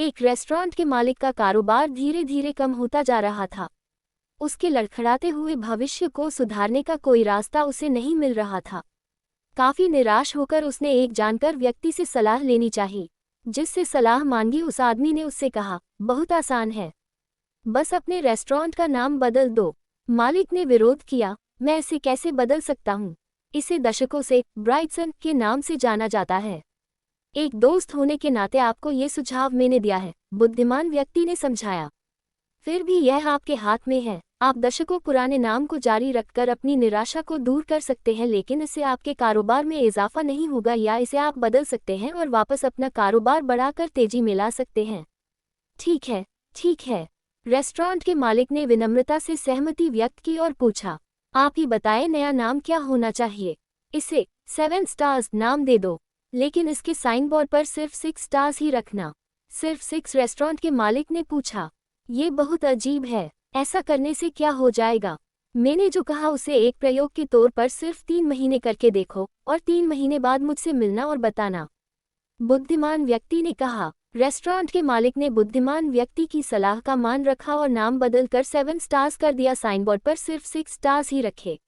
एक रेस्टोरेंट के मालिक का कारोबार धीरे धीरे कम होता जा रहा था। उसके लड़खड़ाते हुए भविष्य को सुधारने का कोई रास्ता उसे नहीं मिल रहा था। काफी निराश होकर उसने एक जानकार व्यक्ति से सलाह लेनी चाहिए। जिससे सलाह मांगी उस आदमी ने उससे कहा, बहुत आसान है, बस अपने रेस्टोरेंट का नाम बदल दो। मालिक ने विरोध किया, मैं इसे कैसे बदल सकता हूँ? इसे दशकों से ब्राइटसन के नाम से जाना जाता है। एक दोस्त होने के नाते आपको ये सुझाव मैंने दिया है, बुद्धिमान व्यक्ति ने समझाया। फिर भी यह आपके हाथ में है। आप दशकों पुराने नाम को जारी रखकर अपनी निराशा को दूर कर सकते हैं, लेकिन इससे आपके कारोबार में इजाफा नहीं होगा, या इसे आप बदल सकते हैं और वापस अपना कारोबार बढ़ाकर तेजी में ला सकते हैं। ठीक है, ठीक है। रेस्टोरेंट के मालिक ने विनम्रता से सहमति व्यक्त की और पूछा, आप ही बताएं नया नाम क्या होना चाहिए? इसे 7 स्टार्स नाम दे दो, लेकिन इसके साइन बोर्ड पर सिर्फ 6 स्टार्स ही रखना। सिर्फ 6? रेस्टोरेंट के मालिक ने पूछा, ये बहुत अजीब है, ऐसा करने से क्या हो जाएगा? मैंने जो कहा उसे एक प्रयोग के तौर पर सिर्फ 3 महीने करके देखो और 3 महीने बाद मुझसे मिलना और बताना, बुद्धिमान व्यक्ति ने कहा। रेस्टोरेंट के मालिक ने बुद्धिमान व्यक्ति की सलाह का मान रखा और नाम बदलकर 7 स्टार्स कर दिया, साइन बोर्ड पर सिर्फ 6 स्टार्स ही रखे।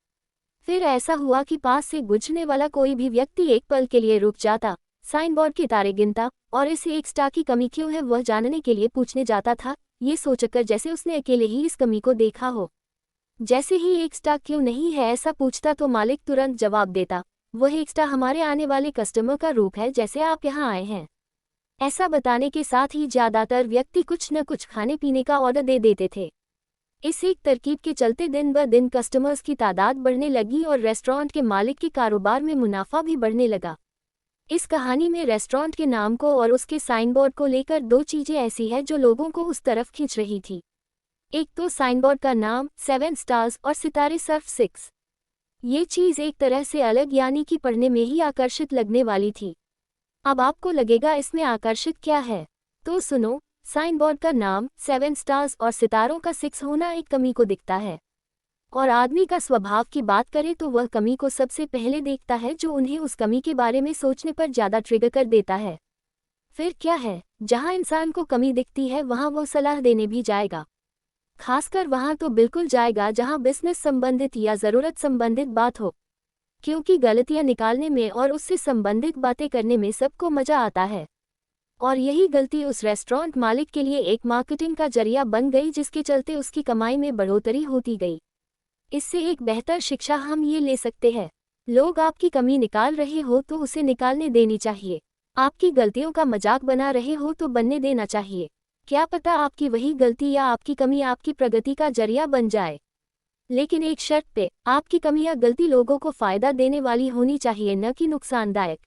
फिर ऐसा हुआ कि पास से गुजरने वाला कोई भी व्यक्ति एक पल के लिए रुक जाता, साइन बोर्ड के तारे गिनता और इसे एक स्टार की कमी क्यों है वह जानने के लिए पूछने जाता था, ये सोचकर जैसे उसने अकेले ही इस कमी को देखा हो। जैसे ही एक स्टार क्यों नहीं है ऐसा पूछता तो मालिक तुरंत जवाब देता, वह एक स्टार हमारे आने वाले कस्टमर का रूप है, जैसे आप यहाँ आए हैं। ऐसा बताने के साथ ही ज्यादातर व्यक्ति कुछ न कुछ खाने पीने का ऑर्डर दे देते थे। इस एक तरकीब के चलते दिन ब दिन कस्टमर्स की तादाद बढ़ने लगी और रेस्टोरेंट के मालिक के कारोबार में मुनाफा भी बढ़ने लगा। इस कहानी में रेस्टोरेंट के नाम को और उसके साइन बोर्ड को लेकर 2 चीजें ऐसी हैं जो लोगों को उस तरफ खींच रही थी। एक तो साइन बोर्ड का नाम 7 स्टार्स और सितारे सिर्फ 6। ये चीज एक तरह से अलग यानी कि पढ़ने में ही आकर्षित लगने वाली थी। अब आपको लगेगा इसमें आकर्षित क्या है? तो सुनो, साइन बोर्ड का नाम 7 स्टार्स और सितारों का 6 होना एक कमी को दिखता है, और आदमी का स्वभाव की बात करें तो वह कमी को सबसे पहले देखता है, जो उन्हें उस कमी के बारे में सोचने पर ज़्यादा ट्रिगर कर देता है। फिर क्या है, जहां इंसान को कमी दिखती है वहां वह सलाह देने भी जाएगा। खासकर वहां तो बिल्कुल जाएगा जहां बिजनेस संबंधित या ज़रूरत संबंधित बात हो, क्योंकि गलतियां निकालने में और उससे संबंधित बातें करने में सबको मजा आता है। और यही गलती उस रेस्टोरेंट मालिक के लिए एक मार्केटिंग का जरिया बन गई, जिसके चलते उसकी कमाई में बढ़ोतरी होती गई। इससे एक बेहतर शिक्षा हम ये ले सकते हैं, लोग आपकी कमी निकाल रहे हो तो उसे निकालने देनी चाहिए। आपकी गलतियों का मजाक बना रहे हो तो बनने देना चाहिए। क्या पता आपकी वही गलती या आपकी कमी आपकी प्रगति का जरिया बन जाए। लेकिन एक शर्त पे, आपकी कमी या गलती लोगों को फायदा देने वाली होनी चाहिए, न कि नुकसानदायक।